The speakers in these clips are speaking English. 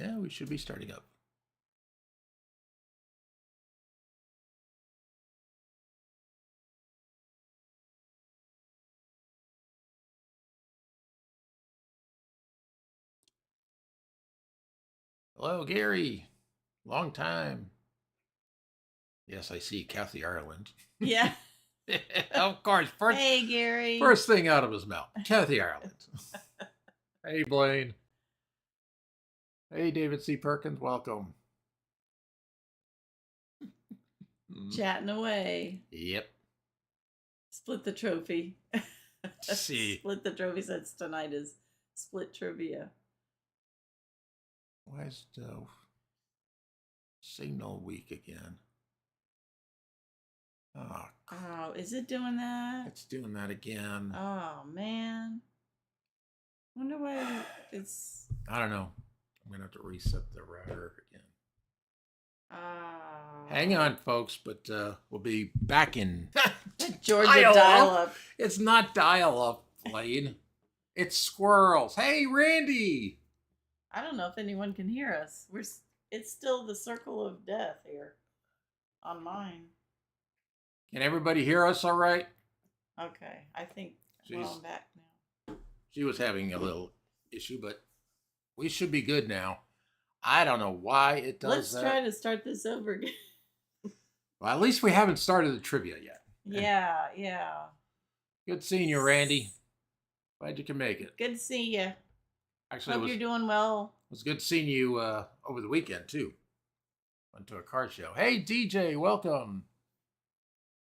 Yeah, we should be starting up. Hello, Gary. Long time. Yes, I see Kathy Ireland. Yeah. Of course. Hey, Gary. First thing out of his mouth. Kathy Ireland. Hey, Blaine. Hey, David C. Perkins. Welcome. Chatting away. Yep. Split the trophy. See. Split the trophy since tonight is split trivia. Why is the signal weak again? Oh, is it doing that? It's doing that again. Oh, man. Wonder why it's... I don't know. I'm going to have to reset the router again. Hang on, folks, but we'll be back in Georgia dial-up. It's not dial-up, Blaine. It's squirrels. Hey, Randy. I don't know if anyone can hear us. It's still the circle of death here on mine. Can everybody hear us all right? Okay, I think I'm back now. She was having a little issue, but we should be good now. I don't know why it does that. Let's try to start this over again. Well, at least we haven't started the trivia yet. Yeah. Good seeing you, Randy. Glad you can make it. Good to see you. Actually, Hope you're doing well. It was good seeing you over the weekend, too. Went to a car show. Hey, DJ, welcome.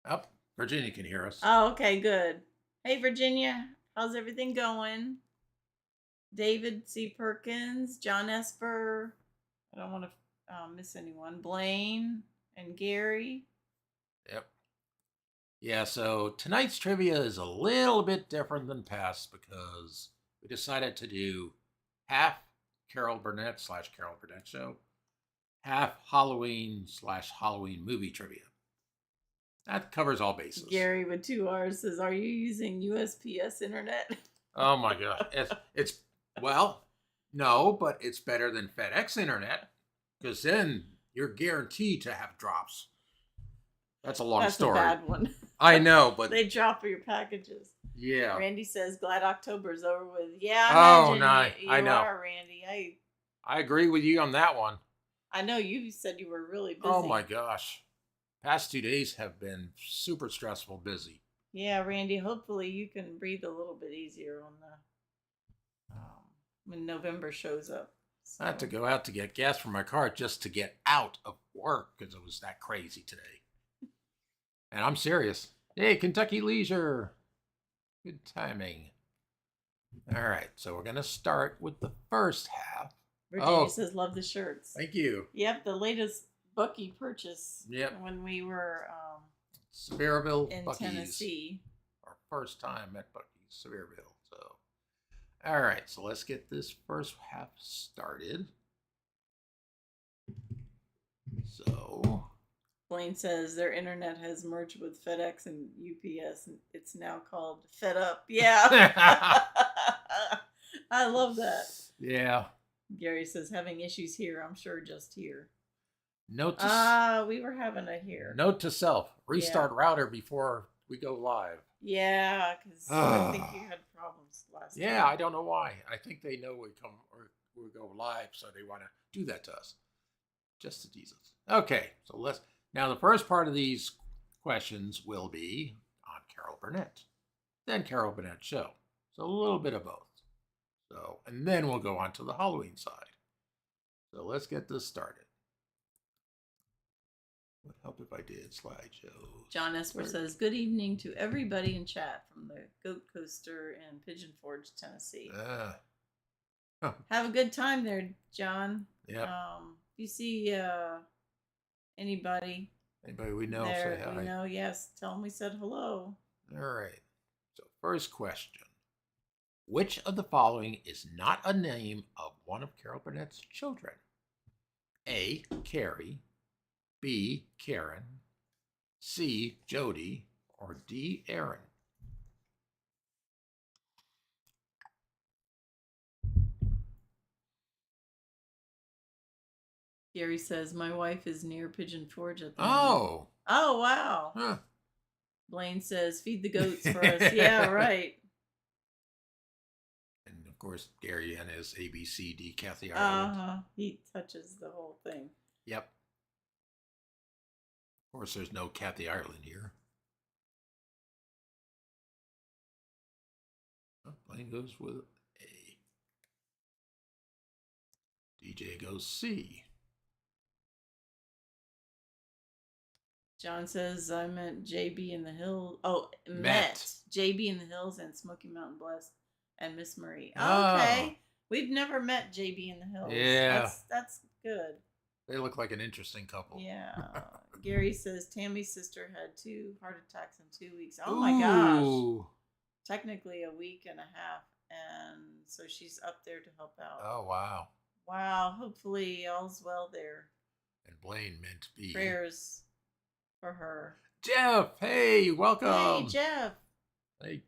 Oh, Virginia can hear us. Oh, okay, good. Hey, Virginia. How's everything going? David C. Perkins, John Esper. I don't want to miss anyone. Blaine and Gary. Yep. Yeah, so tonight's trivia is a little bit different than past because we decided to do half Carol Burnett / Carol Burnett Show, half Halloween / Halloween movie trivia. That covers all bases. Gary with 2 R's says, "Are you using USPS internet?" Oh my God. It's well, no, but it's better than FedEx internet because then you're guaranteed to have drops. That's a long story. That's a bad one. I know, but they drop your packages. Yeah. Randy says, "Glad October's over with." Yeah, I know. You are, Randy. I agree with you on that one. I know you said you were really busy. Oh my gosh. Past 2 days have been super stressful, busy. Yeah, Randy, hopefully you can breathe a little bit easier on the when November shows up. So. I had to go out to get gas for my car just to get out of work because it was that crazy today. And I'm serious. Hey, Kentucky Leisure. Good timing. All right, so we're going to start with the first half. Virginia says, "Love the shirts." Thank you. Yep, the latest Bucky purchase. Yep. When we were Sevierville, in Buc-ee's. Tennessee. Our first time at Buc-ee's, Sevierville. So, all right, so let's get this first half started. So, Blaine says their internet has merged with FedEx and UPS, and it's now called Fed Up. Yeah. I love that. Yeah. Gary says, "Having issues here, I'm sure just here." Note to we were having a here. Note to self: restart router before we go live. Yeah, because I think you had problems last time. Yeah, I don't know why. I think they know we go live, so they want to do that to us, just to tease us. Okay, so now the first part of these questions will be on Carol Burnett, then Carol Burnett Show. So a little bit of both. So, and then we'll go on to the Halloween side. So let's get this started. Would help if I did slideshows. John Esper says, "Good evening to everybody in chat from the Goat Coaster in Pigeon Forge, Tennessee." Have a good time there, John. Yeah. If you see anybody we know, there, say hi. We know, yes. Tell them we said hello. All right. So first question. Which of the following is not a name of one of Carol Burnett's children? A, Carrie, B, Karen, C, Jody, or D, Aaron? Gary says, my wife is near Pigeon Forge at the moment. Oh. Oh, wow. Huh. Blaine says, feed the goats for us. Yeah, right. And of course, Gary and his ABCD Kathy Ireland. He touches the whole thing. Yep. Of course, there's no Kathy Ireland here. Oh, Blaine goes with A. DJ goes C. John says, I met JB in the Hills. Oh, met JB in the Hills and Smoky Mountain Blessed and Miss Marie. Oh, okay. We've never met JB in the Hills. Yeah. That's good. They look like an interesting couple. Yeah. Gary says, Tammy's sister had 2 heart attacks in 2 weeks. Oh, my gosh. Technically a week and a half. And so she's up there to help out. Oh, wow. Wow. Hopefully all's well there. And Blaine meant to be. Prayers for her. Jeff, hey, welcome. Hey, Jeff. Hey,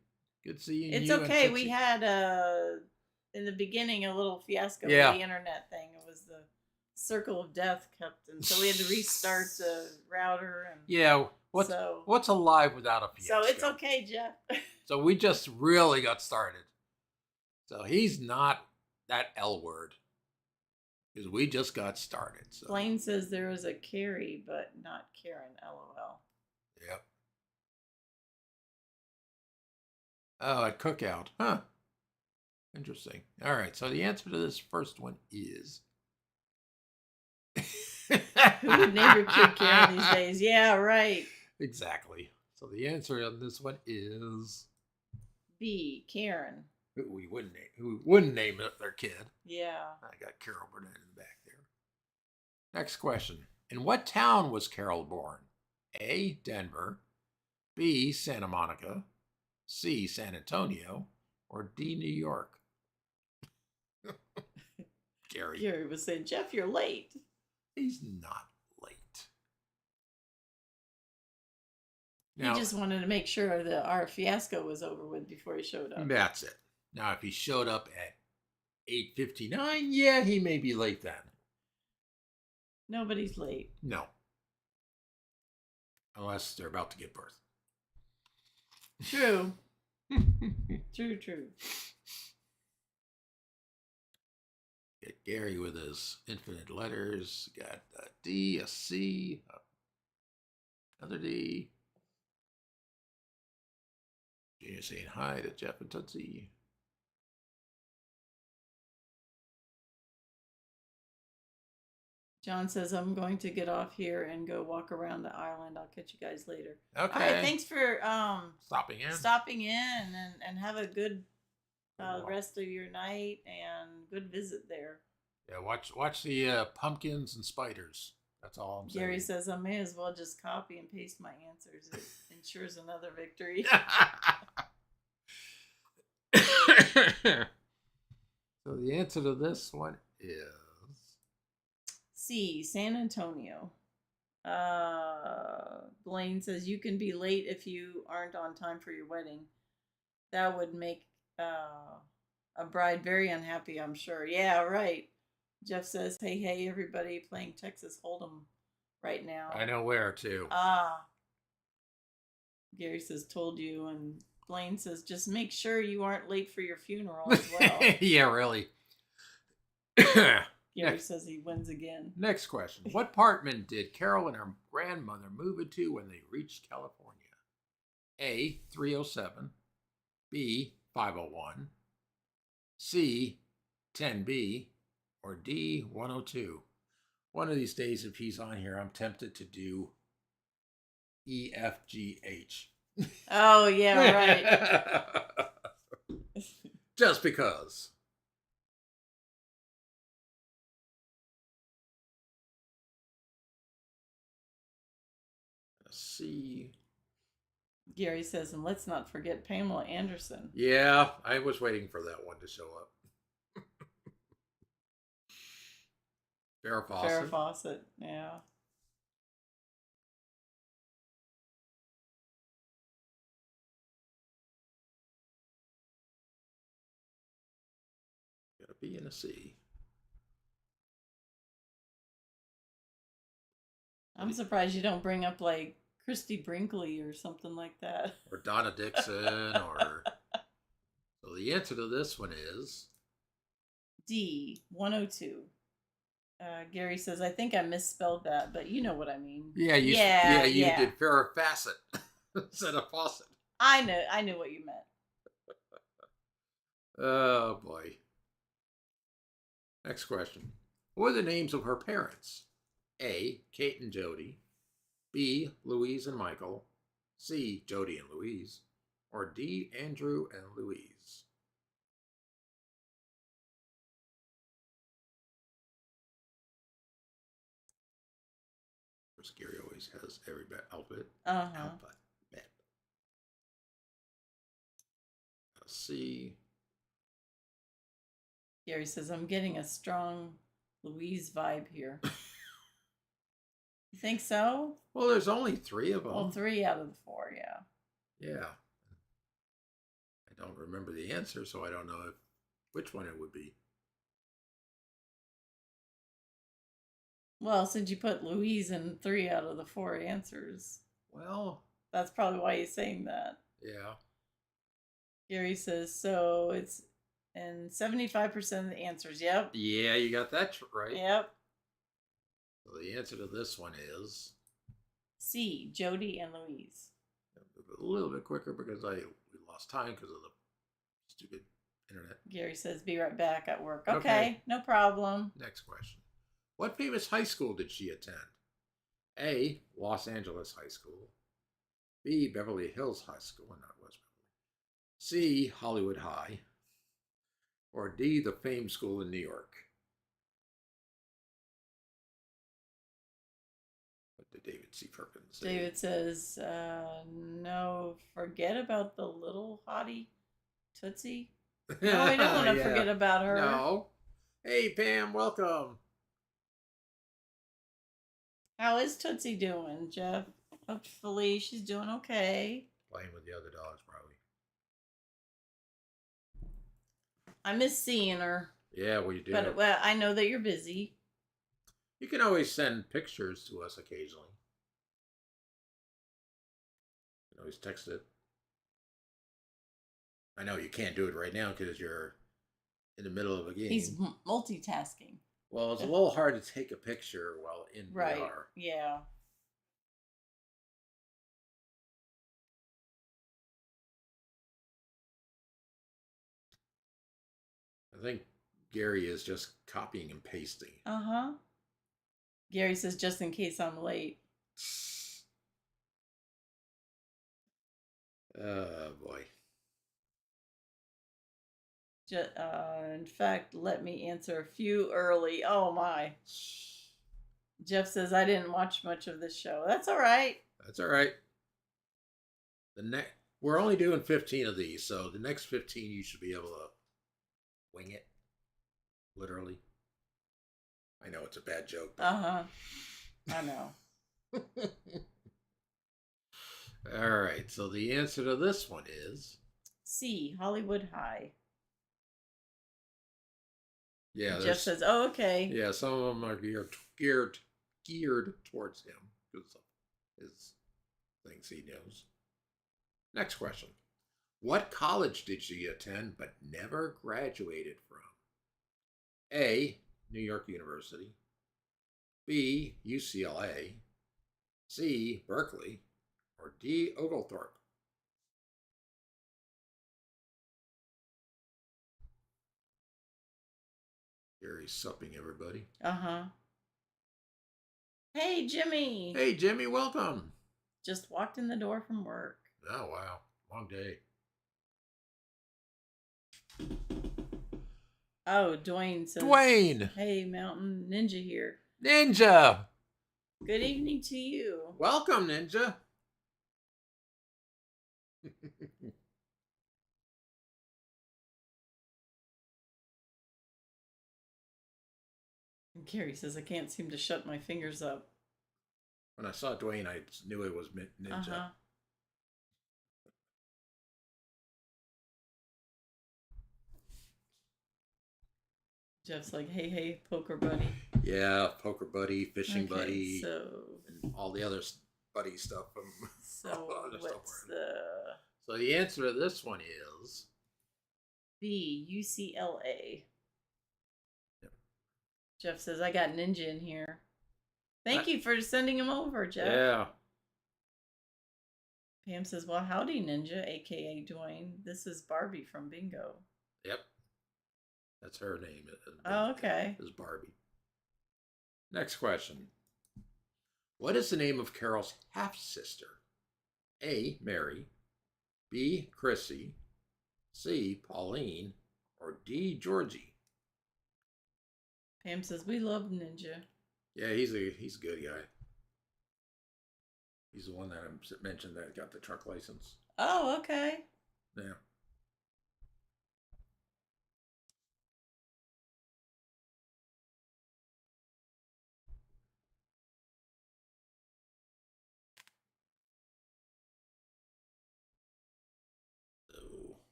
good seeing you. It's okay. We had in the beginning a little fiasco with the internet thing. It was the circle of death kept, and so we had to restart the router. And what's alive without a fiasco? So it's okay, Jeff. So we just really got started. So he's not that L word. Because we just got started. So. Blaine says there is a Carrie, but not Karen, LOL. Yep. Oh, at Cookout. Huh. Interesting. All right. So the answer to this first one is... Who would name your kid Karen these days? Yeah, right. Exactly. So the answer on this one is... B, Karen. Who wouldn't name their kid. Yeah. I got Carol Burnett in the back there. Next question. In what town was Carol born? A, Denver. B, Santa Monica. C, San Antonio. Or D, New York? Gary was saying, Jeff, you're late. He's not late. Now, he just wanted to make sure that our fiasco was over with before he showed up. That's it. Now, if he showed up at 8:59, yeah, he may be late then. Nobody's late. No. Unless they're about to give birth. True. True. Get Gary with his infinite letters. Got a D, a C, another D. Junior saying hi to Jeff and Tootsie. John says, I'm going to get off here and go walk around the island. I'll catch you guys later. Okay. All right, thanks for stopping in and have a good rest of your night and good visit there. Yeah, watch the pumpkins and spiders. That's all I'm saying. Gary says, I may as well just copy and paste my answers. It ensures another victory. So the answer to this one is... C, San Antonio. Blaine says, you can be late if you aren't on time for your wedding. That would make a bride very unhappy, I'm sure. Yeah, right. Jeff says, hey, everybody playing Texas Hold'em right now. I know where, too. Gary says, told you. And Blaine says, just make sure you aren't late for your funeral as well. Yeah, really. Gary says he wins again. Next question. What apartment did Carol and her grandmother move into when they reached California? A, 307. B, 501. C, 10B. Or D, 102. One of these days, if he's on here, I'm tempted to do E, F, G, H. Oh, yeah, right. Just because. Let's see. Gary says, and let's not forget Pamela Anderson. Yeah, I was waiting for that one to show up. Farrah Fawcett, yeah. Got a B and a C. I'm surprised you don't bring up like Christy Brinkley or something like that. Or Donna Dixon, or... So the answer to this one is... D, 102. Gary says, I think I misspelled that, but you know what I mean. Yeah, you did Farrah Fawcett instead of Fawcett. I knew what you meant. Oh, boy. Next question. What are the names of her parents? A, Kate and Jody. B, Louise and Michael. C, Jody and Louise. Or D, Andrew and Louise. Of course, Gary always has every alphabet. Alphabet. C. Gary says, I'm getting a strong Louise vibe here. You think so? Well, there's only 3 of them. Well, 3 out of the 4, yeah. Yeah. I don't remember the answer, so I don't know which one it would be. Well, since you put Louise in 3 out of the 4 answers. Well, that's probably why he's saying that. Yeah. Gary says, so it's in 75% of the answers. Yep. Yeah, you got that right. Yep. So the answer to this one is C, Jody and Louise. A little bit quicker because we lost time because of the stupid internet. Gary says, be right back at work. Okay, no problem. Next question. What famous high school did she attend? A, Los Angeles High School. B, Beverly Hills High School, not West Beverly. C, Hollywood High. Or D, the Fame School in New York. What did David C. Perkins say? David says, no, forget about the little hottie Tootsie. No, we don't want to forget about her. No. Hey, Pam, welcome. How is Tootsie doing, Jeff? Hopefully she's doing okay. Playing with the other dogs, probably. I miss seeing her. Yeah, well, you do. But well, I know that you're busy. You can always send pictures to us occasionally. You can always text it. I know you can't do it right now because you're in the middle of a game. He's multitasking. Well, it's a little hard to take a picture while in right. VR. Yeah. I think Gary is just copying and pasting. Uh-huh. Gary says, just in case I'm late. Oh, boy. In fact, let me answer a few early. Oh, my. Jeff says, I didn't watch much of this show. That's all right. That's all right. We're only doing 15 of these, so the next 15 you should be able to wing it. Literally. I know it's a bad joke. Uh-huh. I know. All right, so the answer to this one is C, Hollywood High. Yeah, Jeff says, "Oh, okay." Yeah, some of them are geared towards him because of his things he knows. Next question: what college did she attend but never graduated from? A, New York University. B, UCLA. C, Berkeley. Or D, Oglethorpe. Gary's supping everybody. Uh-huh. Hey, Jimmy. Hey, Jimmy, welcome. Just walked in the door from work. Oh, wow. Long day. Oh, Dwayne says, Dwayne. Hey, Mountain Ninja here. Ninja. Good evening to you. Welcome, Ninja. And Carrie says, I can't seem to shut my fingers up. When I saw Dwayne, I knew it was Ninja. Uh-huh. Jeff's like, hey, poker buddy. Yeah, poker buddy, fishing Okay, buddy, so and all the other buddy stuff. So the answer to this one is B, UCLA. Yep. Jeff says, I got Ninja in here. Thank you for sending him over, Jeff. Yeah. Pam says, well, howdy, Ninja, a.k.a. Dwayne. This is Barbie from Bingo. Yep. That's her name. Oh, okay. Is Barbie. Next question. What is the name of Carol's half-sister? A, Mary, B, Chrissy, C, Pauline, or D, Georgie? Pam says, we love Ninja. Yeah, he's a good guy. He's the one that I mentioned that got the truck license. Oh, okay. Yeah.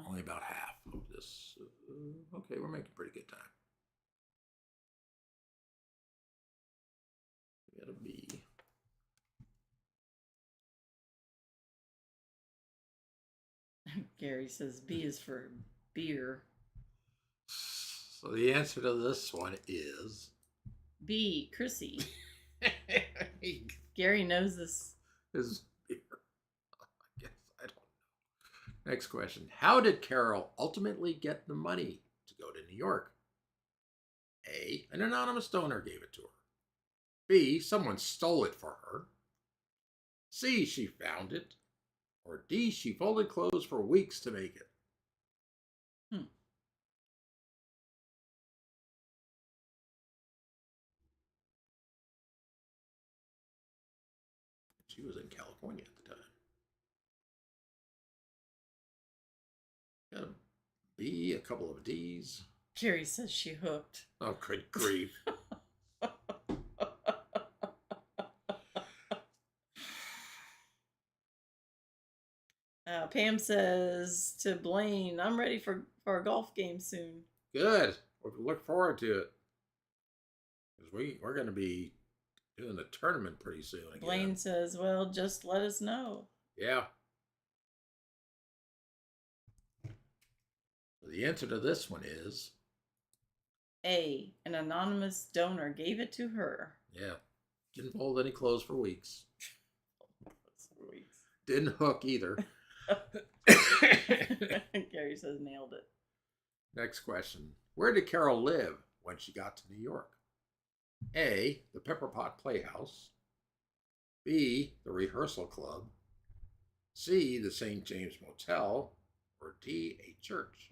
Only about half of this. Okay, we're making pretty good time. We got a B. Gary says B is for beer. So the answer to this one is B, Chrissy. Gary knows this. Is beer. I guess I don't know. Next question. How did Carol ultimately get the money to go to New York? A, an anonymous donor gave it to her. B, someone stole it for her. C, she found it. Or D, she folded clothes for weeks to make it. She was in California at the time. Got a B, a couple of D's. Gary says she hooked. Oh, good grief. Pam says to Blaine, I'm ready for a golf game soon. Good. We look forward to it. Because we're going to be doing the tournament pretty soon again. Blaine says, well, just let us know. Yeah. The answer to this one is A, an anonymous donor gave it to her. Yeah. Didn't fold any clothes for weeks. Didn't hook either. Gary says nailed it. Next question. Where did Carol live when she got to New York? A, the Pepper Pot Playhouse. B, the Rehearsal Club. C, the St. James Motel. Or D, a church.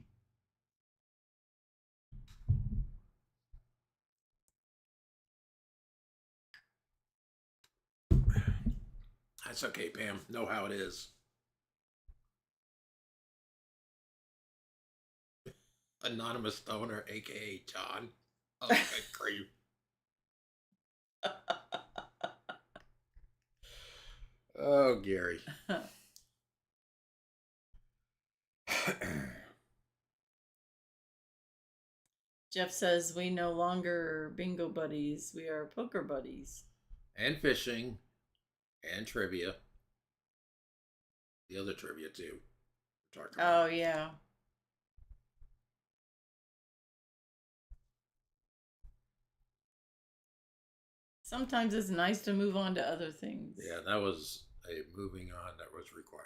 That's okay, Pam. Know how it is. Anonymous donor, a.k.a. John. Oh, good grief. Oh, Gary. Jeff says we no longer bingo buddies. We are poker buddies. And fishing. And trivia. The other trivia, too. Oh, yeah. Sometimes it's nice to move on to other things. Yeah, that was a moving on that was required.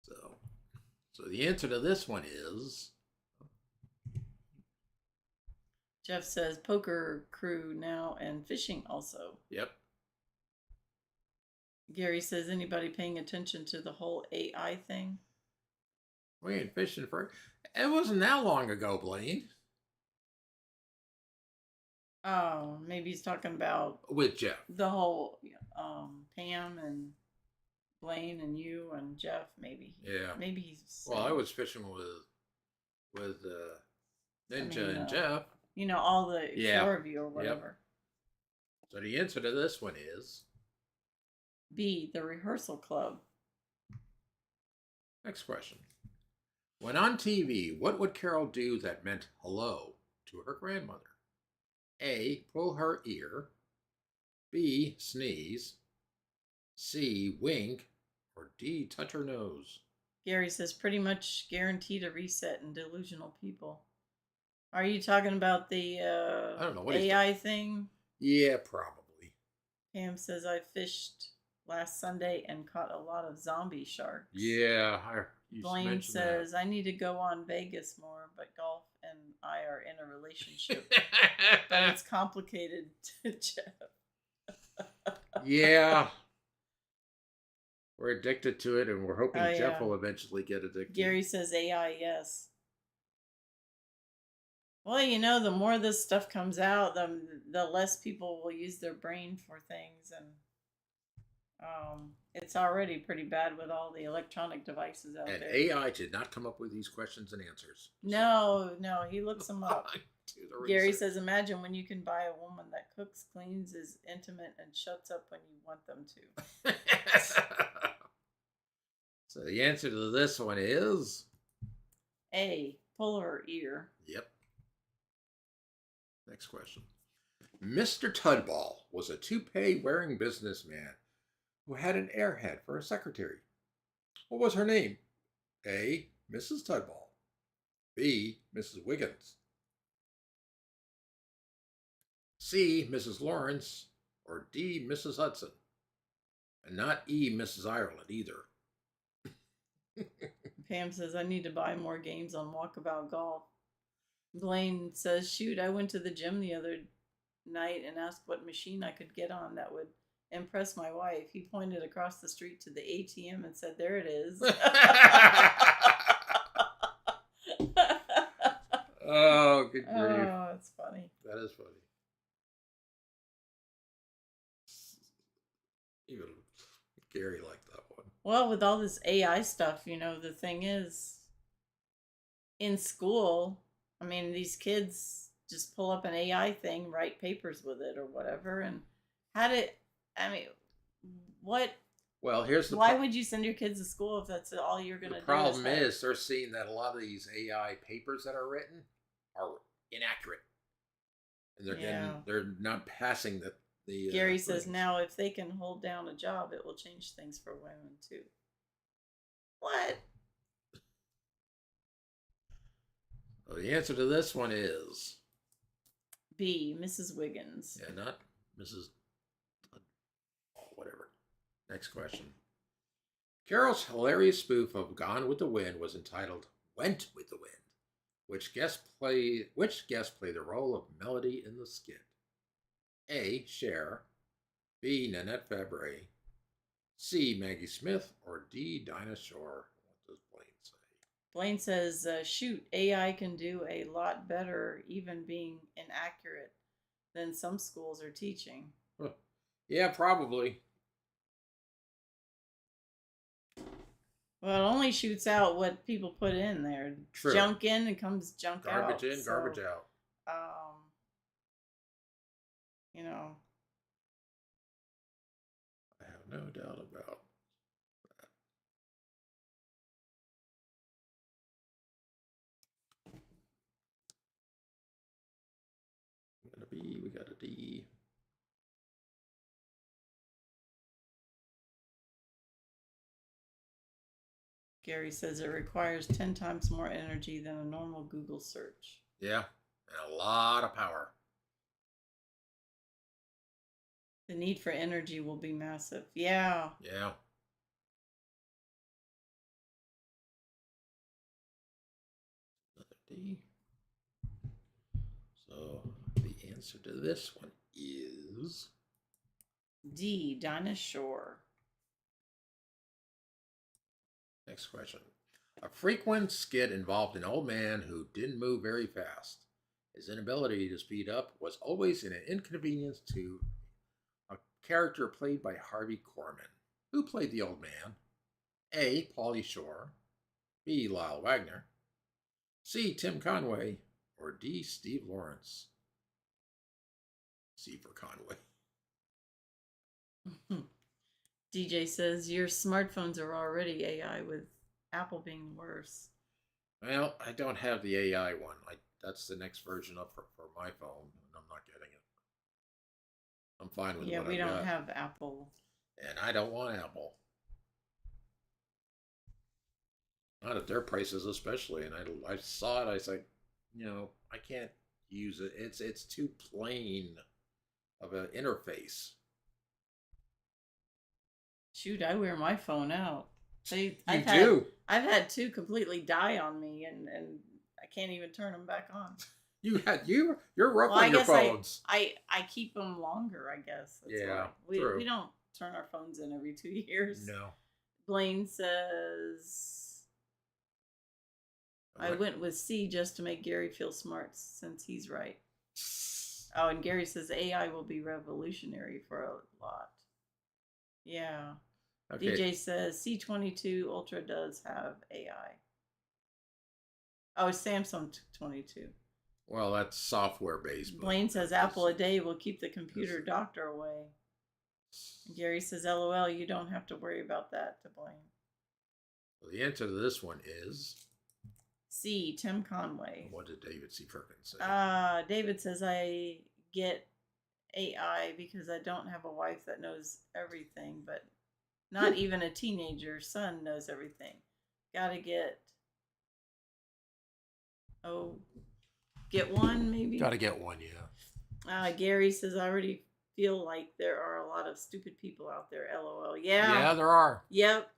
So the answer to this one is... Jeff says poker crew now and fishing also. Yep. Gary says, anybody paying attention to the whole AI thing? We ain't fishing for... It wasn't that long ago, Blaine. Oh, maybe he's talking about... With Jeff. The whole Pam and Blaine and you and Jeff, maybe. Yeah. Maybe he's... Well, I was fishing with Ninja and Jeff. You know, all the four of you or whatever. Yep. So the answer to this one is... B, the Rehearsal Club. Next question. When on TV, what would Carol do that meant hello to her grandmother? A. Pull her ear. B. Sneeze. C. Wink. Or D. Touch her nose. Gary says pretty much guaranteed a reset in delusional people. Are you talking about the I don't know what AI thing? Yeah, probably. Pam says I fished last Sunday and caught a lot of zombie sharks. Yeah, you Blaine mentioned says I need to go on Vegas more, but golf and I are in a relationship. that. But it's complicated, Jeff. Yeah. We're addicted to it, and we're hoping Oh, Jeff yeah. will eventually get addicted. Gary says AI, yes. Well, you know, the more this stuff comes out, the less people will use their brain for things, and it's already pretty bad with all the electronic devices out And there. AI did not come up with these questions and answers. No, he looks them up. Do the Gary research. says, imagine when you can buy a woman that cooks, cleans, is intimate, and shuts up when you want them to. So the answer to this one is A, pull her ear. yep. Next question. Mr. Tudball was a toupee-wearing businessman who had an airhead for a secretary. What was her name? A. Mrs. Tudball. B. Mrs. Wiggins. C. Mrs. Lawrence. Or D. Mrs. Hudson. And not E. Mrs. Ireland either. Pam says, I need to buy more games on Walkabout Golf. Blaine says, shoot, I went to the gym the other night and asked what machine I could get on that would impress my wife. He pointed across the street to the ATM and said, there it is. Oh, good grief. Oh, it's funny. That is funny. Even Gary liked that one. Well, with all this AI stuff, you know, the thing is, in school, I mean, these kids just pull up an AI thing, write papers with it or whatever, and what? Well, here's the Why would you send your kids to school if that's all you're going to do? The problem is they're seeing that a lot of these AI papers that are written are inaccurate, and they're not passing the. Gary says now if they can hold down a job, it will change things for women too. What? Well, the answer to this one is B. Mrs. Wiggins. Yeah, not Mrs. Oh, whatever. Next question. Carol's hilarious spoof of Gone with the Wind was entitled "Went with the Wind." Which guest played the role of Melody in the skit? A. Cher. B. Nanette Fabre. C. Maggie Smith. Or D. Dinah Shore. What does Blaine say? Blaine says, shoot, AI can do a lot better, even being inaccurate, than some schools are teaching. Huh. Yeah, probably. Well, it only shoots out what people put in there. True. Junk in and comes junk out. Garbage in, garbage out. You know. I have no doubt about that. We got a B, we got a D. Gary says it requires 10 times more energy than a normal Google search. Yeah, and a lot of power. The need for energy will be massive. Yeah. Yeah. Another D. So the answer to this one is D. Dinah Shore. Next question. A frequent skit involved an old man who didn't move very fast. His inability to speed up was always an inconvenience to a character played by Harvey Korman. Who played the old man? A. Pauly Shore. B. Lyle Wagner. C. Tim Conway. Or D. Steve Lawrence. C for Conway. DJ says your smartphones are already AI with Apple being worse. Well, I don't have the AI one. That's the next version up for my phone, and I'm not getting it. I'm fine with Yeah, what we I've don't got, have Apple. and I don't want Apple. Not at their prices, especially. And I saw it. I said, I can't use it. It's too plain of an interface. Shoot, I wear my phone out. You do. I've had two completely die on me, and I can't even turn them back on. You're rough Well, on I your guess phones. I keep them longer. I guess that's Yeah, why true. we don't turn our phones in every 2 years. No. Blaine says I went with C just to make Gary feel smart since he's right. Oh, and Gary says AI will be revolutionary for a lot. Yeah. Okay. DJ says C22 Ultra does have AI. Oh, Samsung 22. Well, that's software based. Blaine says Apple a day will keep the computer doctor away. Gary says, LOL, you don't have to worry about that, to Blaine. Well, the answer to this one is C, Tim Conway. What did David C. Perkins say? David says, I get AI because I don't have a wife that knows everything, but not even a teenager son knows everything. Gotta get one maybe. Gotta get one, yeah. Gary says I already feel like there are a lot of stupid people out there. LOL. Yeah. Yeah, there are. Yep.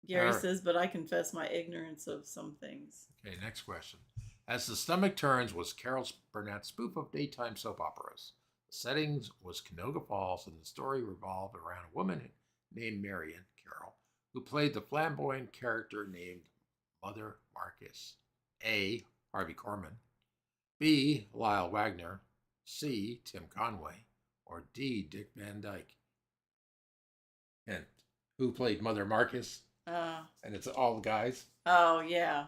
Gary says, but I confess my ignorance of some things. Okay, next question. As the Stomach Turns was Carol Burnett's spoof of daytime soap operas. The settings was Canoga Falls, and the story revolved around a woman named Marion Carroll, who played the flamboyant character named Mother Marcus. A. Harvey Korman. B. Lyle Wagner. C. Tim Conway. Or D. Dick Van Dyke. And who played Mother Marcus? And it's all the guys. Oh, yeah.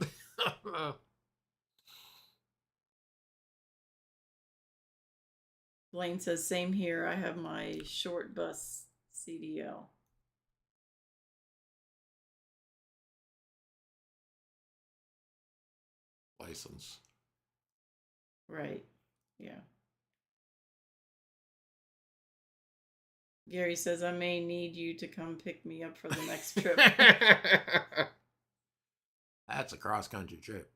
Blaine says, same here. I have my short bus CDL. License. Right. Yeah. Gary says, I may need you to come pick me up for the next trip. That's a cross-country trip.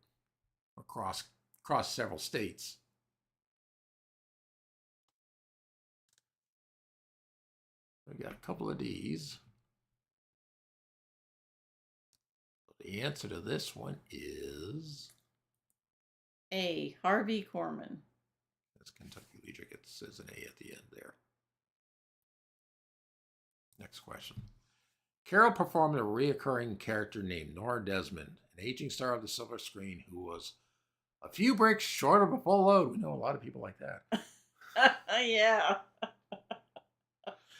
Across several states. We got a couple of D's. The answer to this one is A. Harvey Korman. That's Kentucky Electric. It says an A at the end there. Next question. Carol performed a reoccurring character named Nora Desmond, an aging star of the silver screen who was a few bricks short of a full load. We know a lot of people like that. Yeah.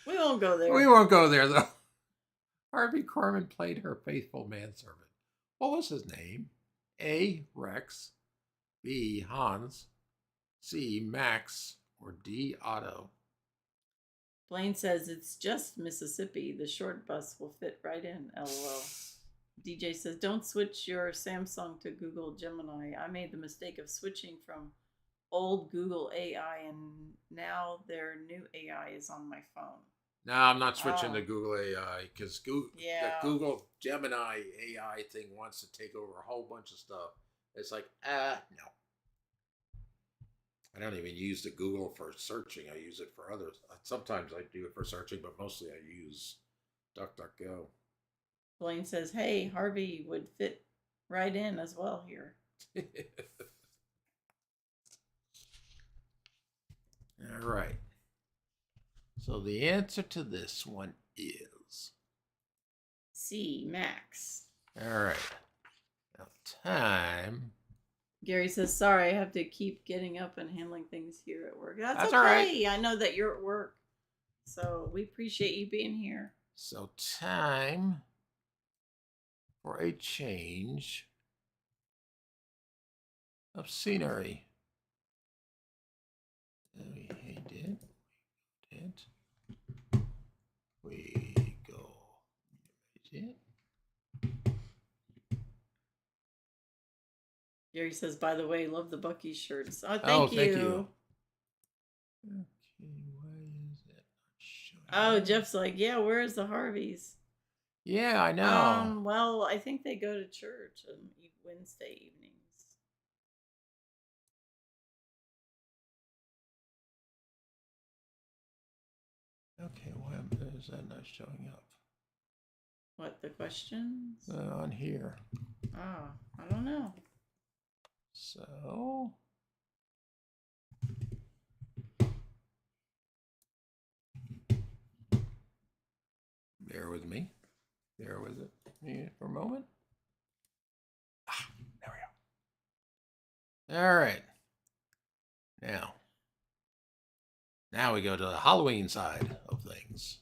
We won't go there. We won't go there, though. Harvey Korman played her faithful manservant. What was his name? A. Rex. B. Hans. C. Max. Or D. Otto. Blaine says it's just Mississippi. The short bus will fit right in. LOL. DJ says, don't switch your Samsung to Google Gemini. I made the mistake of switching from old Google AI, and now their new AI is on my phone. No, I'm not switching to Google AI because the Google Gemini AI thing wants to take over a whole bunch of stuff. It's like, no. I don't even use the Google for searching. I use it for others. Sometimes I do it for searching, but mostly I use DuckDuckGo. Blaine says, hey, Harvey would fit right in as well here. All right. So the answer to this one is C, Max. All right. Now time. Gary says, sorry, I have to keep getting up and handling things here at work. That's okay. All right. I know that you're at work. So we appreciate you being here. So time for a change of scenery. We go. Gary says, by the way, love the Bucky shirts. Oh, Oh, thank thank you. you. Okay, why is it not showing Oh, up? Jeff's like, yeah, where's the Harveys? Yeah, I know. Well, I think they go to church on Wednesday evenings. Okay, why is that not showing up? What, the questions? On here. Oh, I don't know. So. Bear with me. Bear with me for a moment. There we go. All right. Now we go to the Halloween side of things.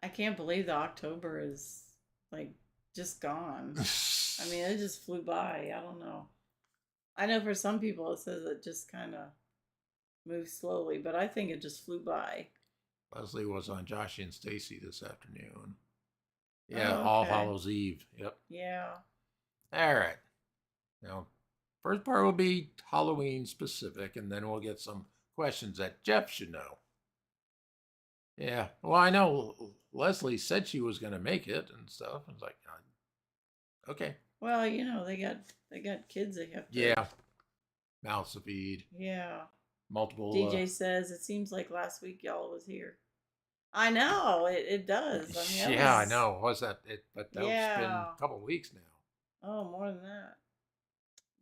I can't believe the October is like just gone. I mean, it just flew by. I don't know. I know for some people it says it just kind of moves slowly, but I think it just flew by. Leslie was on Josh and Stacy this afternoon. Yeah, Oh, All okay. Hallows Eve. Yep. Yeah. All right. Now, first part will be Halloween specific, and then we'll get some questions that Jeff should know. Yeah. Well, I know Leslie said she was going to make it and stuff. I was like, okay. Well, you know, they got kids they have to. Yeah. Mouths to feed. Yeah. Multiple. DJ says it seems like last week y'all was here. I know it does. I mean, yeah, I know. Was that it? But that's been Yeah. a couple of weeks now. Oh, more than that.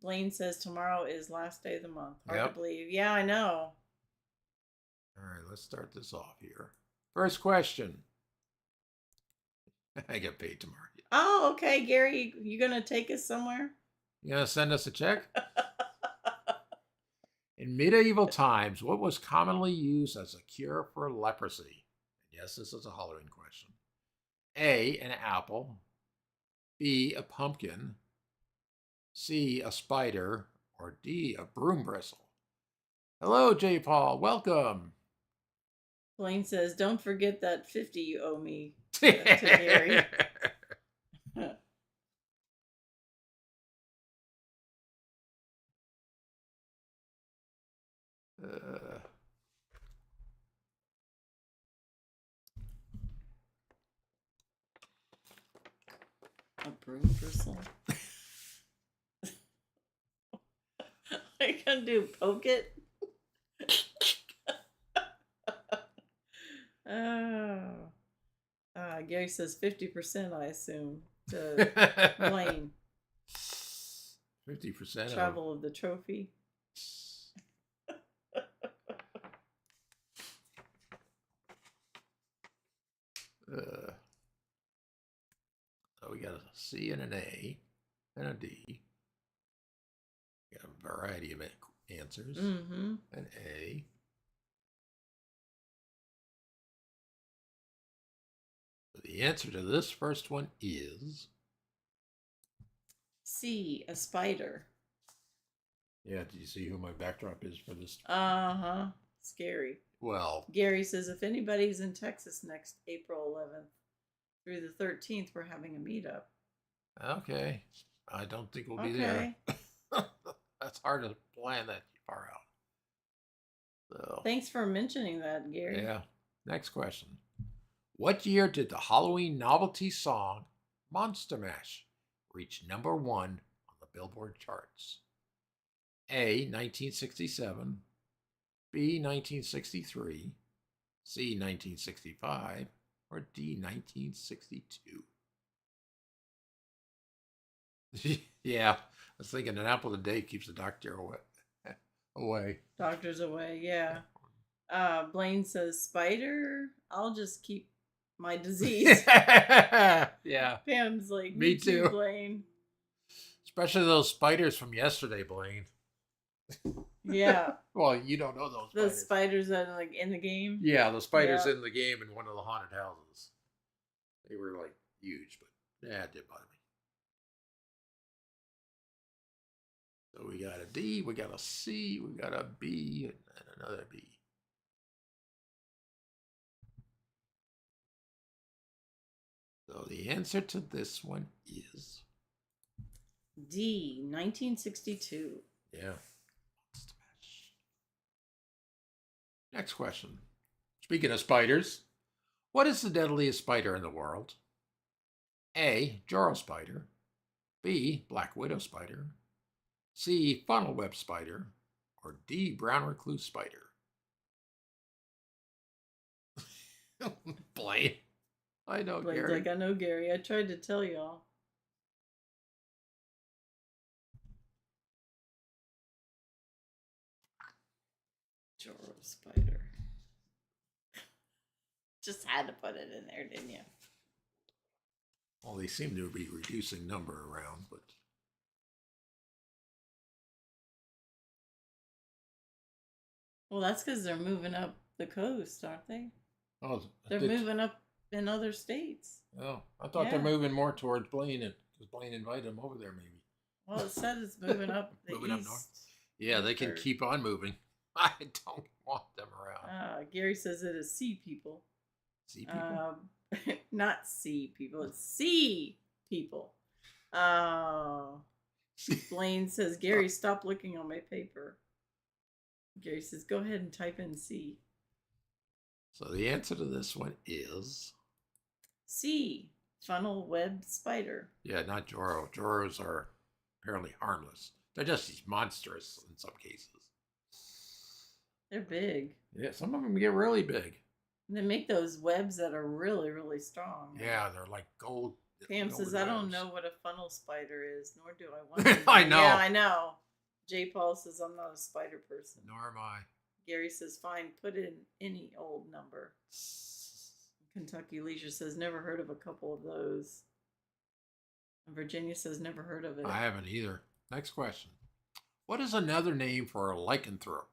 Blaine says tomorrow is last day of the month. Hard Yep. to believe. Yeah, I know. All right, let's start this off here. First question. I get paid tomorrow. Oh, okay, Gary, you gonna take us somewhere? You gonna send us a check? In medieval times, what was commonly used as a cure for leprosy? Yes, this is a Halloween question. A, an apple. B, a pumpkin. C, a spider. Or D, a broom bristle. Hello, J. Paul. Welcome. Blaine says, "Don't forget that 50 you owe me to Gary." A broom bristle. Are you gonna do poke it? Oh. Gary says 50%, I assume, to Blaine. 50% Travel of the trophy. So we got a C and an A and a D. We got a variety of answers. Mm-hmm. An A. So the answer to this first one is C, a spider. Yeah, did you see who my backdrop is for this? Uh-huh. Scary. Well, Gary says if anybody's in Texas next April 11th through the 13th, we're having a meetup. okay. I don't think we'll be there. That's hard to plan that far out. So, thanks for mentioning that, Gary. Yeah. Next question. What year did the Halloween novelty song Monster Mash reach #1 on the Billboard charts? A, 1967, B, 1963, C, 1965, or D, 1962? Yeah, I was thinking an apple a day keeps the doctor away. Doctor's away, yeah. Blaine says spider. I'll just keep my disease. Yeah. Pam's like, Me too. Blaine. Especially those spiders from yesterday, Blaine. Yeah. Well, you don't know those The spiders. spiders that are like in the game. Yeah, the spiders Yeah. in the game in one of the haunted houses. They were like huge, but yeah, it did bother me. So we got a D, we got a C, we got a B, and another B. So So the answer to this one is D, 1962. yeah. Next question. Speaking of spiders, what is the deadliest spider in the world? A. Joro spider. B. Black widow spider. C. Funnel web spider. Or D. Brown recluse spider. Blaine. I know, Blaine's Gary. like, I know, Gary. I tried to tell y'all. Joro spider. Just had to put it in there, didn't you? Well, they seem to be reducing number around, but Well, that's because they're moving up the coast, aren't they? oh, They're moving up in other states. Oh, I thought they're Yeah. moving more towards Blaine, because Blaine invited them over there. Maybe. Well, it said it's moving up the Moving up east. north? Yeah, they can Or- keep on moving. I don't want them around. Gary says it is sea people. See people. Not sea people. It's sea people. Blaine says, Gary, stop looking on my paper. Gary says, go ahead and type in C. So the answer to this one is C, funnel web spider. yeah, not Joro. Joros are apparently harmless. They're just monstrous in some cases. They're big. Yeah, some of them get really big. And they make those webs that are really, really strong. Yeah, they're like gold. Pam says, golden I don't webs. know what a funnel spider is, nor do I want to. I know. Yeah, I know. J. Paul says, I'm not a spider person. Nor am I. Gary says, fine, put in any old number. Kentucky Leisure says, never heard of a couple of those. And Virginia says, never heard of it. I haven't either. Next question. What is another name for a lycanthrope?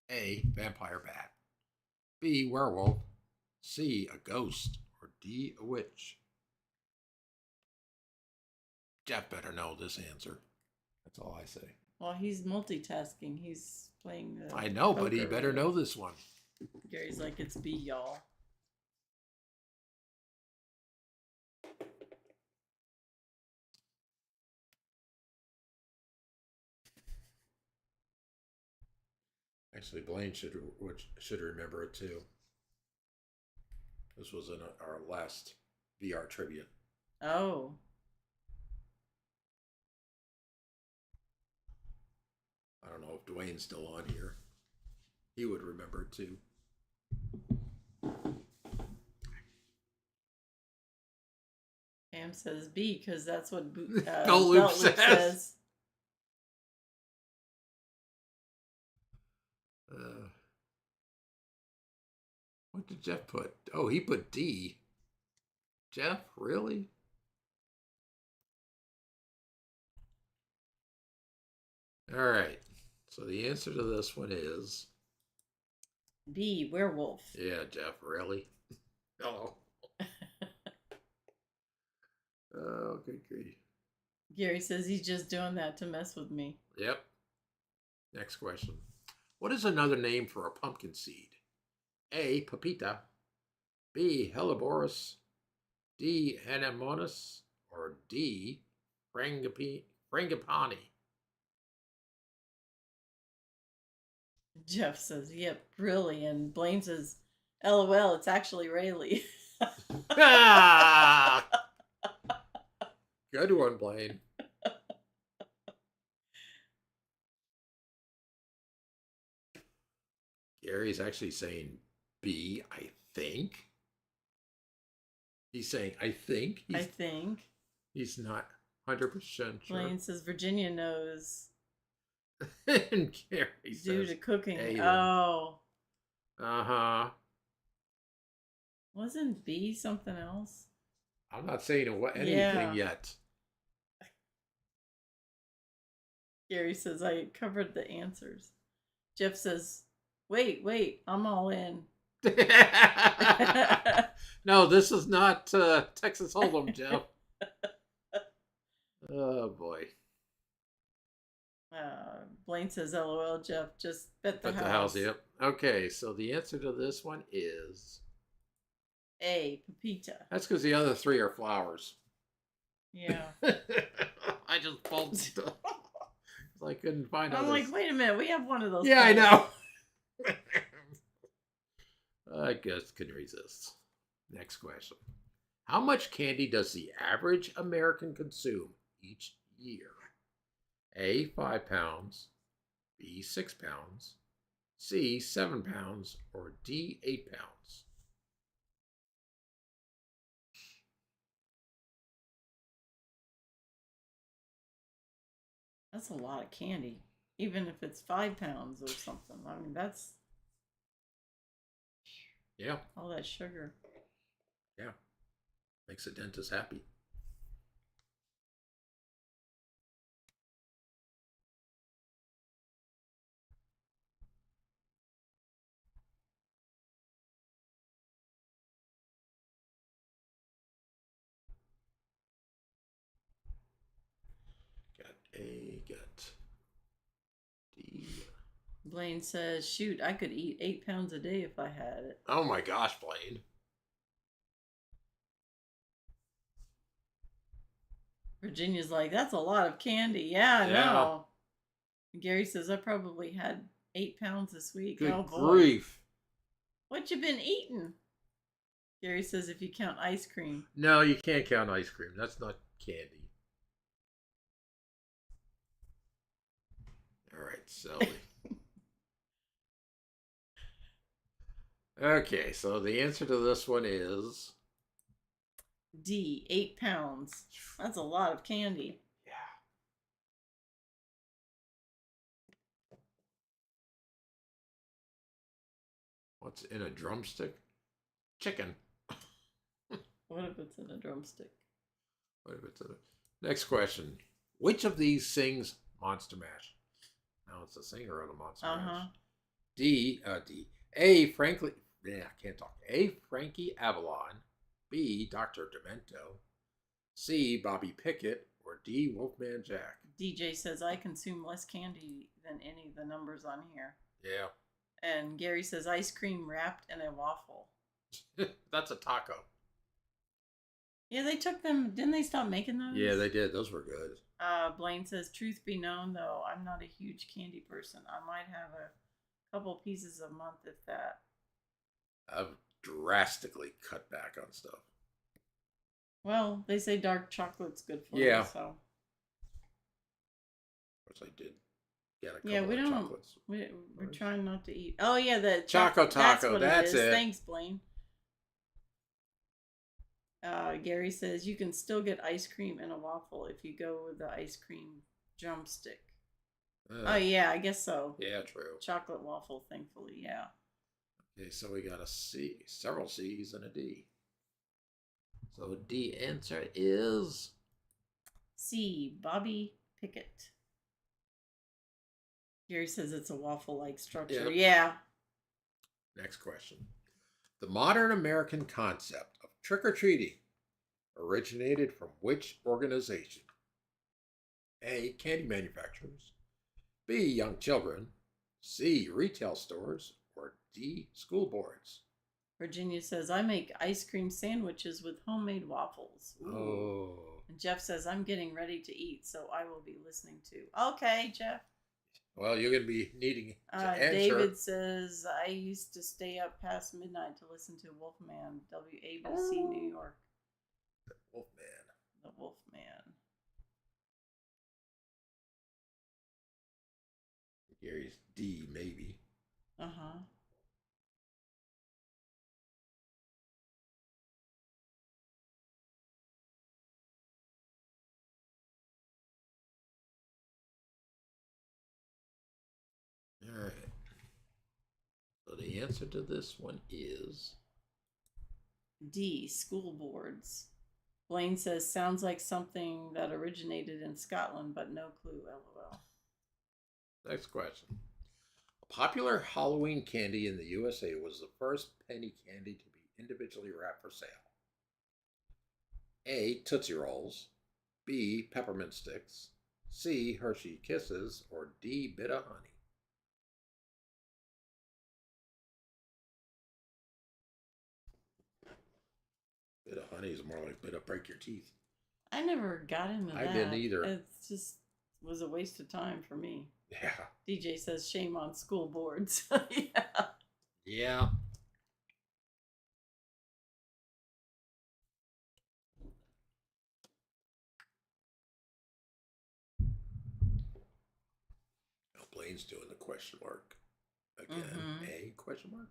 A. Vampire bat. B. Werewolf. C. A ghost. Or D. A witch. Jeff better know this answer. That's all I say. Well, he's multitasking. He's playing the I know, but he poker better with know it. this one. Gary's like, it's B, y'all. Actually, Blaine should remember it too. This was in our last VR trivia. Oh. I don't know if Dwayne's still on here. He would remember it too. Pam says B because that's what Belt Loop Belt Loop says. What did Jeff put? Oh, he put D. Jeff, really? All right. So the answer to this one is B, werewolf. yeah, Jeff, really? Oh. Oh, good grief. Gary says he's just doing that to mess with me. Yep. Next question. What is another name for a pumpkin seed? A. Pepita. B. Helleborus. D. Anemones. Or D. Frangipani. Jeff says, yep, really. And Blaine says, LOL, it's actually Rayleigh. Ah! Good one, Blaine. Gary's actually saying B, I think. He's saying, I think. I think. He's not 100% sure. Blaine says Virginia knows And Gary due says, to cooking. A then. Oh. uh-huh. Wasn't B something else? I'm not saying anything Yeah. yet. Gary says, I covered the answers. Jeff says, wait, I'm all in. No, this is not Texas Hold'em, Jeff. Oh, boy. Blaine says, LOL, Jeff, just bet the But house. the house, yep. Okay, so the answer to this one is A. Pepita. That's because the other three are flowers. Yeah. I just pulled stuff. I couldn't find I'm others. like, wait a minute, we have one of those. Yeah, I colors. know. I guess couldn't resist. Next question. How much candy does the average American consume each year? A, 5 pounds. B, 6 pounds. C, 7 pounds. Or D, 8 pounds. That's a lot of candy, even if it's 5 pounds or something. I mean, that's Yeah, all that sugar. yeah. Makes a dentist happy. Got A, got D. Blaine says, shoot, I could eat 8 pounds a day if I had it. Oh my gosh, Blaine. Virginia's like, that's a lot of candy. Yeah, I Yeah. know. Gary says, I probably had 8 pounds this week. Good oh, boy. grief. What you been eating? Gary says, if you count ice cream. No, you can't count ice cream. That's not candy. All right, so. Okay, so the answer to this one is D, 8 pounds. That's a lot of candy. yeah. What's in a drumstick? Chicken. What if it's in a drumstick? What if it's in a... Next question. Which of these sings Monster Mash? Now it's a singer of the Monster Mash. D. A. Frankly... Yeah, I can't talk. A. Frankie Avalon. B. Dr. Demento. C. Bobby Pickett. Or D. Wolfman Jack. DJ says, I consume less candy than any of the numbers on here. Yeah. And Gary says, ice cream wrapped in a waffle. That's a taco. Yeah, they took them. Didn't they stop making those? Yeah, they did. Those were good. Blaine says, truth be known, though, I'm not a huge candy person. I might have a couple pieces a month, if that. I've drastically cut back on stuff. Well, they say dark chocolate's good for Yeah. you, so. Which I did get a couple Yeah, we of don't. chocolates. We're trying not to eat. Oh, yeah, the Choco that's Taco, what that's it is. it. Thanks, Blaine. Gary says, you can still get ice cream in a waffle if you go with the ice cream drumstick. Oh, yeah, I guess so. Yeah, true. Chocolate waffle, thankfully, yeah. Okay, so we got a C, several C's and a D. So D answer is C, Bobby Pickett. Gary says it's a waffle-like structure. Yep. Yeah. Next question. The modern American concept of trick-or-treating originated from which organization? A. Candy manufacturers. B. Young children. C. Retail stores. Or D. School boards. Virginia says, I make ice cream sandwiches with homemade waffles. Ooh. Oh. And Jeff says, I'm getting ready to eat, so I will be listening to. Okay, Jeff. Well, you're going to be needing to answer. David says, I used to stay up past midnight to listen to Wolfman, WABC New York. The Wolfman. The Wolfman. Gary's D, maybe. Uh-huh. All right. So the answer to this one is D, school boards. Blaine says, sounds like something that originated in Scotland, but no clue, lol. next question. A popular Halloween candy in the USA was the first penny candy to be individually wrapped for sale. A. Tootsie Rolls. B. Peppermint Sticks. C. Hershey Kisses. Or D. Bit of Honey. funny. It's more like it'll break your teeth. I never got into that. I didn't either. It just was a waste of time for me. Yeah. DJ says shame on school boards. Yeah. Yeah. Now Blaine's doing the question mark again. A question mark.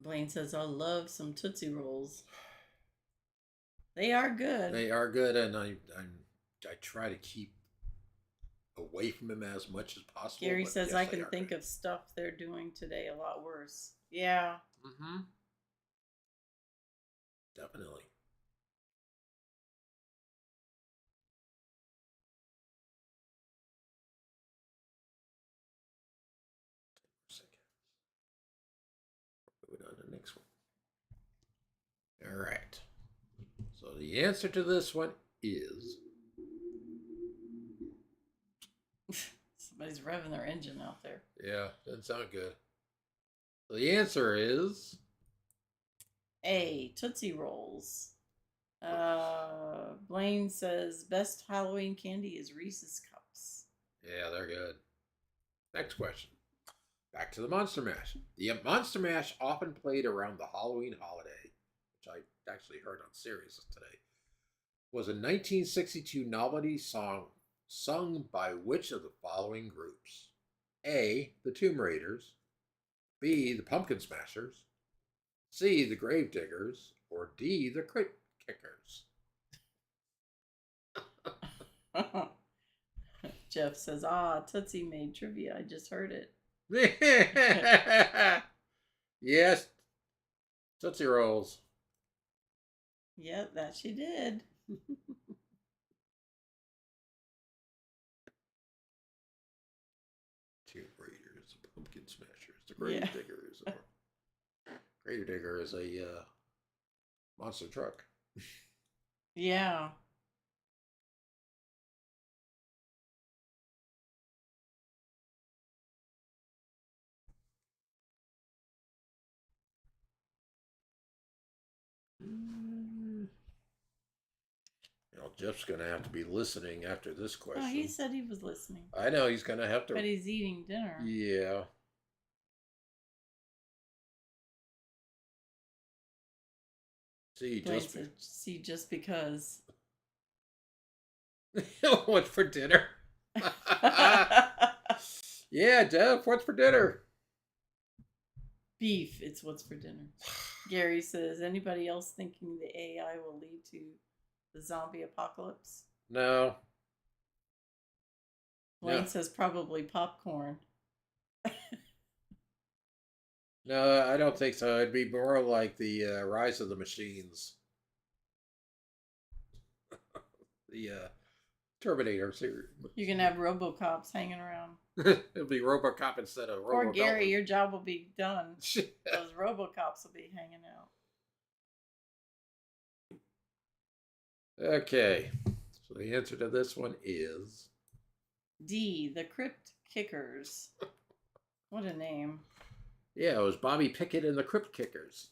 Blaine says, I love some Tootsie Rolls. They are good. They are good, and I try to keep away from them as much as possible. Gary says, I can think of stuff they're doing today a lot worse. Yeah. Mm-hmm. Definitely. Moving on to the next one. All right. So the answer to this one is somebody's revving their engine out there. Yeah, doesn't sound good. So the answer is A, Tootsie Rolls. Blaine says best Halloween candy is Reese's Cups. Yeah, they're good. Next question. Back to the Monster Mash. The Monster Mash, often played around the Halloween holiday, which I actually heard on Sirius today, was a 1962 novelty song sung by which of the following groups? A, the Tomb Raiders, B, the Pumpkin Smashers, C, the Grave Diggers, or D, the Crypt Kickers? Jeff says, Tootsie made trivia. I just heard it. Yes. Tootsie Rolls. Yep, that she did. Tomb Raiders, the Pumpkin Smashers, the Grave Diggers. Grave Digger is a monster truck. Yeah. Jeff's going to have to be listening after this question. Oh, he said he was listening. I know, he's going to have to. But he's eating dinner. Yeah. See, just because. What's for dinner? Yeah, Jeff, what's for dinner? Beef, it's what's for dinner. Gary says, anybody else thinking the AI will lead to the zombie apocalypse? No. Blaine says probably popcorn. No, I don't think so. It'd be more like the Rise of the Machines. The Terminator series. You can have RoboCops hanging around. It'll be RoboCop instead of RoboCop. Poor Gary, your job will be done. Those RoboCops will be hanging out. Okay. So the answer to this one is D, the Crypt Kickers. What a name. Yeah, it was Bobby Pickett and the Crypt Kickers.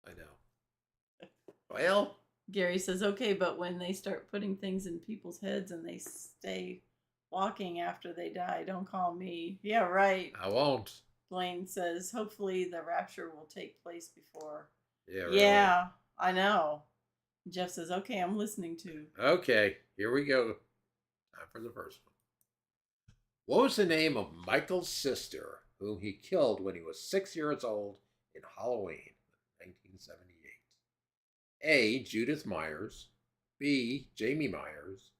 I know. Well, Gary says, okay, but when they start putting things in people's heads and they stay walking after they die, don't call me. Yeah, right. I won't. Blaine says, hopefully the rapture will take place before. Yeah, really. Yeah, I know. Jeff says, okay, I'm listening to. Okay, here we go. Time for the first one. What was the name of Michael's sister, whom he killed when he was 6 years old in Halloween, 1978? A, Judith Myers, B, Jamie Myers,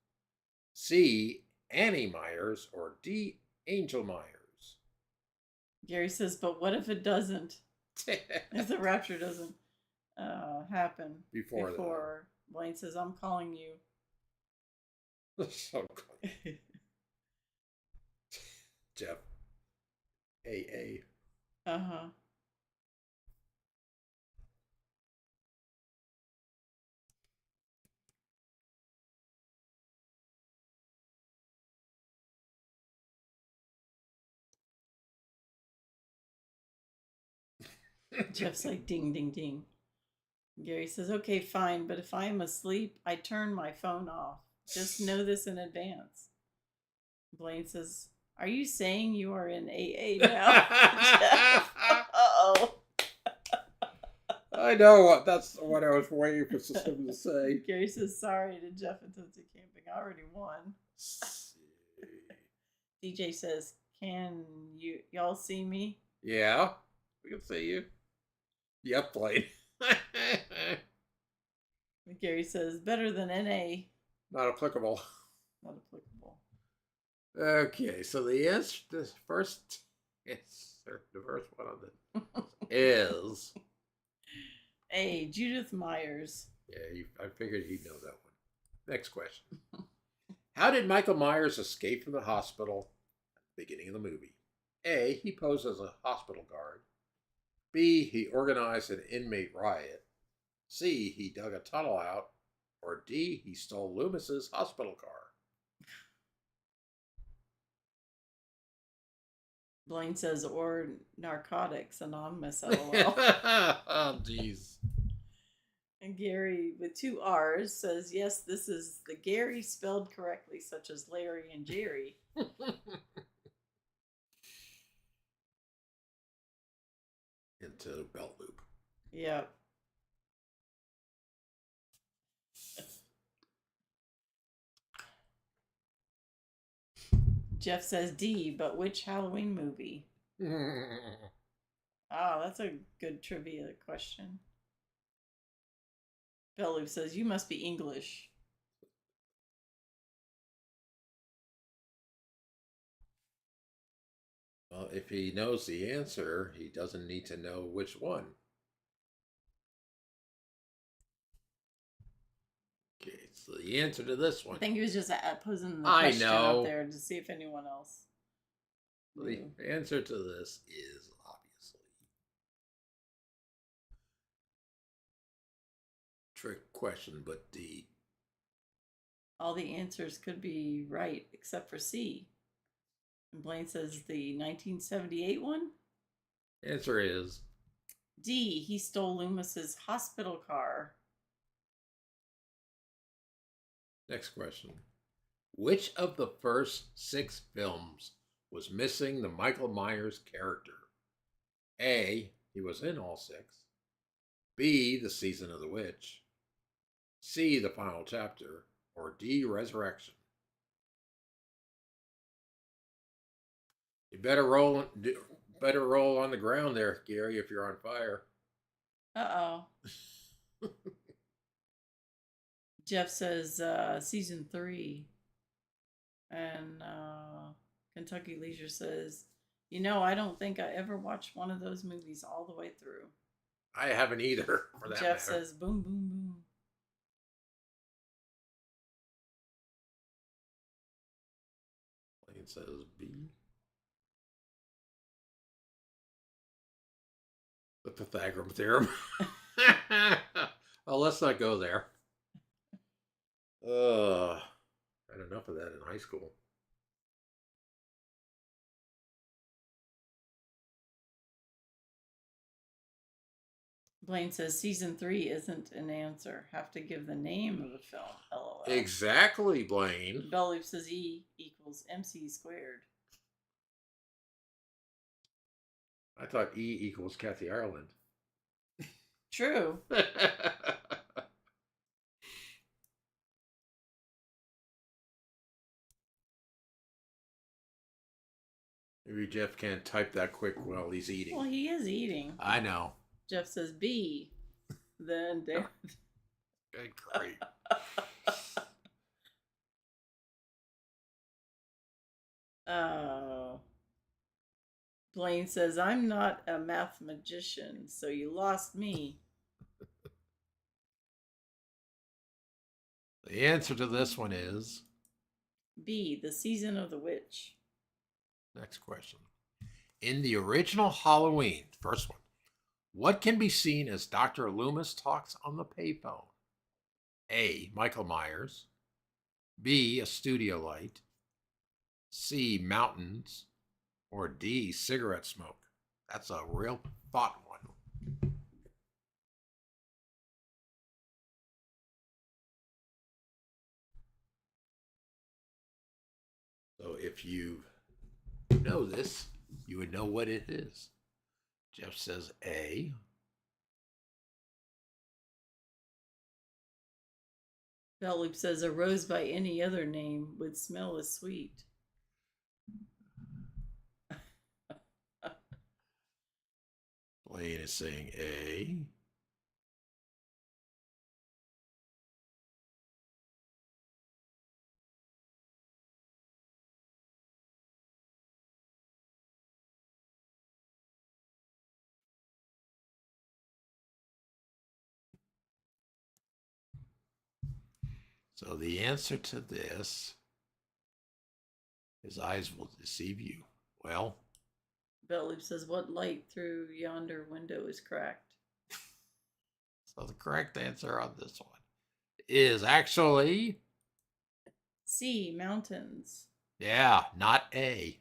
C, Annie Myers, or D, Angel Myers? Gary says, but what if it doesn't? If the rapture doesn't happen before Blaine says, I'm calling you. So Jeff. A. Uh-huh. Jeff's like, ding, ding, ding. Gary says, okay, fine, but if I am asleep, I turn my phone off. Just know this in advance. Blaine says, are you saying you are in AA now? Jeff? Uh-oh. I know that's what I was waiting for him to say. Gary says, sorry to Jeff and Tootsie Camping. I already won. DJ says, can y'all see me? Yeah, we can see you. Yep, Blaine. Gary says, better than NA. Not applicable. Not applicable. Okay, so the answer, the first one on the is A. Judith Myers. Yeah, I figured he'd know that one. Next question. How did Michael Myers escape from the hospital at the beginning of the movie? A. He posed as a hospital guard. B. He organized an inmate riot. C. He dug a tunnel out. Or D. He stole Loomis's hospital car. Blaine says, or narcotics anonymous, lol. Oh, jeez. And Gary, with 2 R's, says, yes, this is the Gary spelled correctly, such as Larry and Jerry. Into belt loop. Yep. Jeff says D, but which Halloween movie? Oh, that's a good trivia question. Belu says, you must be English. Well, if he knows the answer, he doesn't need to know which one. Okay, so the answer to this one. I think he was just posing the I question know. out there to see if anyone else knew. The answer to this is obviously trick question, but D. All the answers could be right except for C. And Blaine says the 1978 one? Answer is D. He stole Loomis's hospital car. next question. Which of the first 6 films was missing the Michael Myers character? A. He was in all 6. B. The Season of the Witch. C. The Final Chapter. Or D. Resurrection. You better roll on the ground there, Gary, if you're on fire. Uh-oh. Jeff says season 3. And Kentucky Leisure says, I don't think I ever watched one of those movies all the way through. I haven't either, for that Jeff matter. says, boom, boom, boom. It says B. The Pythagorean theorem. Oh, let's not go there. Had enough of that in high school. Blaine says season 3 isn't an answer. Have to give the name of the film. LOL. Exactly, Blaine. Bellloop says E equals MC squared. I thought E equals Kathy Ireland. True. Maybe Jeff can't type that quick while he's eating. Well, he is eating. I know. Jeff says B. Then Darren. Good grief. Blaine says, I'm not a mathematician, so you lost me. The answer to this one is B. The Season of the Witch. next question. In the original Halloween, first one, what can be seen as Dr. Loomis talks on the payphone? A. Michael Myers. B. A studio light. C. Mountains. Or D. Cigarette smoke. That's a real thought one. if you know this, you would know what it is. Jeff says A. Belt Loop says a rose by any other name would smell as sweet. Blaine is saying A. So the answer to this, his eyes will deceive you. Well, Belt Loop says, what light through yonder window is cracked? so the correct answer on this one is actually C, mountains. yeah, not A.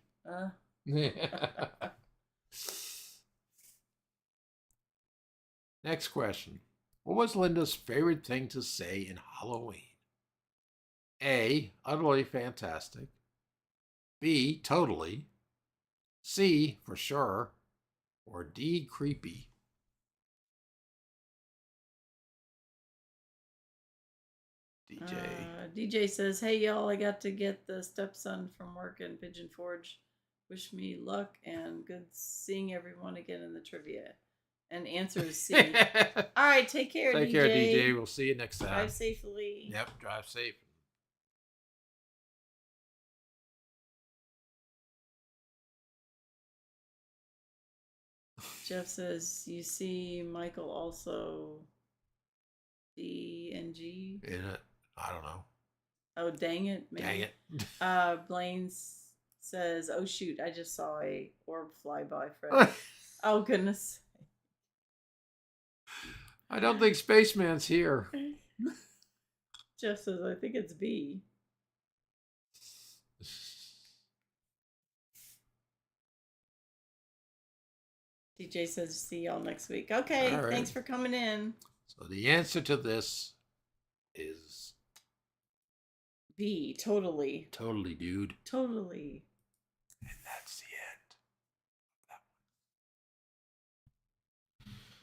Next question. What was Linda's favorite thing to say in Halloween? A, utterly fantastic. B, totally. C, for sure. Or D, creepy. DJ. DJ says, hey, y'all, I got to get the stepson from work in Pigeon Forge. Wish me luck and good seeing everyone again in the trivia. And answer is C. All right, take care, DJ. Take care, DJ. We'll see you next time. Drive safely. Yep, drive safe. Jeff says, you see Michael also D and G? In it. I don't know. Oh, dang it. Maybe. Dang it. Blaine says, oh, shoot, I just saw a orb fly by, Fred. Oh, goodness. I don't think Spaceman's here. Jeff says, I think it's B. DJ says, see y'all next week. Okay, right. Thanks for coming in. So the answer to this is B, totally. Totally, dude. Totally. And that's the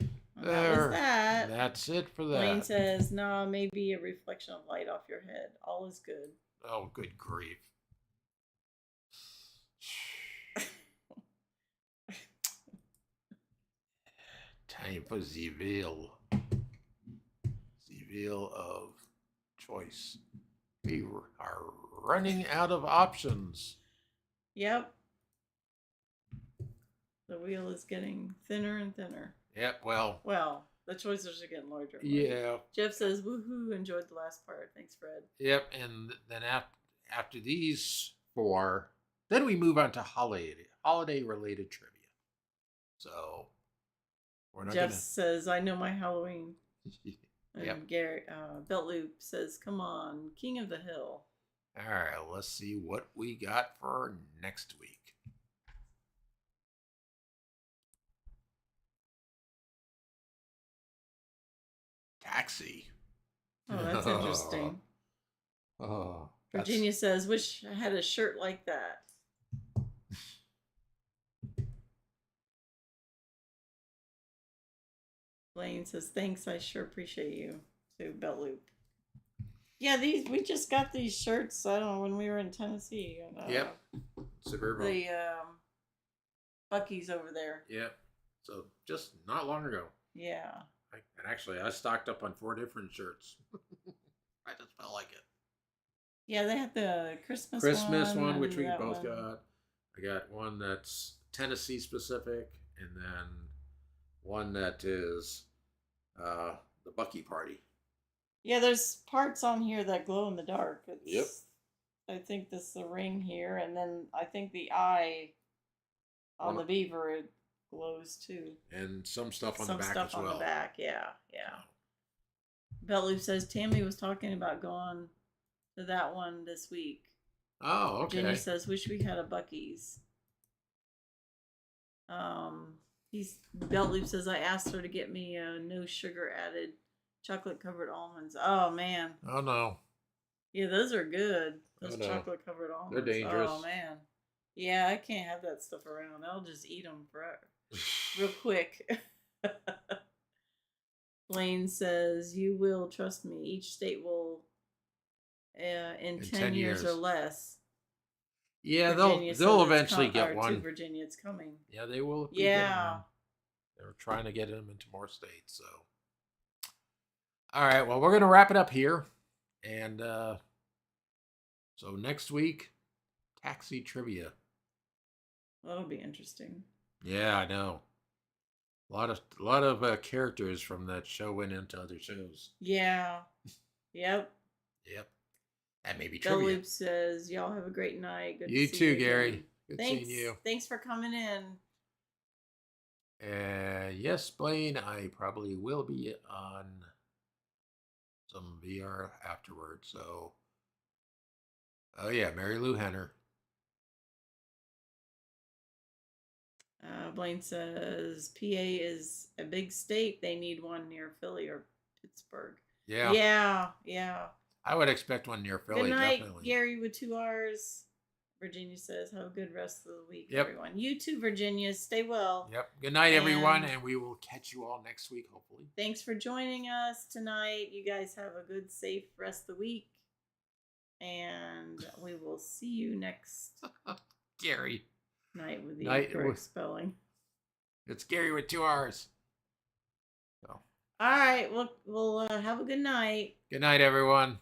end. That was that. That's it for that. Blaine says, no, maybe a reflection of light off your head. All is good. Oh, good grief. Time for the wheel. The wheel of choice. We are running out of options. Yep. The wheel is getting thinner and thinner. Yep, well, the choices are getting larger. yeah. Jeff says, woohoo, enjoyed the last part. Thanks, Fred. Yep, and then after these four, then we move on to holiday-related trivia. So, we're not Jeff says, I know my Halloween. And Yep. Gary, Belt Loop says, come on, King of the Hill. All right, let's see what we got for next week. Taxi. Oh, that's interesting. Oh, Virginia says, wish I had a shirt like that. Blaine says, thanks, I sure appreciate you. To Belt Loop. Yeah, we just got these shirts, I don't know, when we were in Tennessee. Yep. Suburban. The Buc-ee's over there. Yep. So just not long ago. Yeah. And actually, I stocked up on 4 different shirts. I just felt like it. Yeah, they had the Christmas one, which we both one. got. I got one that's Tennessee specific, and then one that is the Bucky Party. Yeah, there's parts on here that glow in the dark. Yep. I think this is the ring here, and then I think the eye on the beaver it glows too. And some stuff on Some the back stuff as well. on the back, yeah. Belt Loop says Tammy was talking about going to that one this week. Oh, okay. Jenny says, wish we had a Buc-ee's. Belt Loop says, I asked her to get me no sugar added chocolate covered almonds. Oh man. Oh no. Yeah, those are good. Oh, Those no. chocolate covered almonds. They're dangerous. Oh man. Yeah, I can't have that stuff around. I'll just eat them forever, real quick. Blaine says, "You will trust me. Each state will, in 10 years or less." Yeah, Virginia they'll says eventually get or one. to Virginia, it's coming. Yeah, they will be getting Yeah. one. They're trying to get them into more states. So, all right. Well, we're gonna wrap it up here, and so next week, taxi trivia. That'll be interesting. Yeah, I know. A lot of characters from that show went into other shows. Yeah. Yep. Yep. That may be Bell trivia. Loop says, "Y'all have a great night. Good You to see too, you Gary. again." Good Thanks. seeing you. Thanks for coming in. Yes, Blaine, I probably will be on some VR afterwards. So, oh yeah, Mary Lou Henner. Blaine says, "PA is a big state. They need one near Philly or Pittsburgh." Yeah. Yeah. Yeah. I would expect one near Philly, Good night, definitely. Gary with 2 R's. Virginia says, "Have a good rest of the week, Yep. everyone." You too, Virginia. Stay well. Yep. Good night, everyone, And- and we will catch you all next week, hopefully. Thanks for joining us tonight. You guys have a good, safe rest of the week. And we will see you next Gary. night with the Night incorrect with- spelling. It's Gary with 2 R's. So, All right. We'll have a good night. good night, everyone.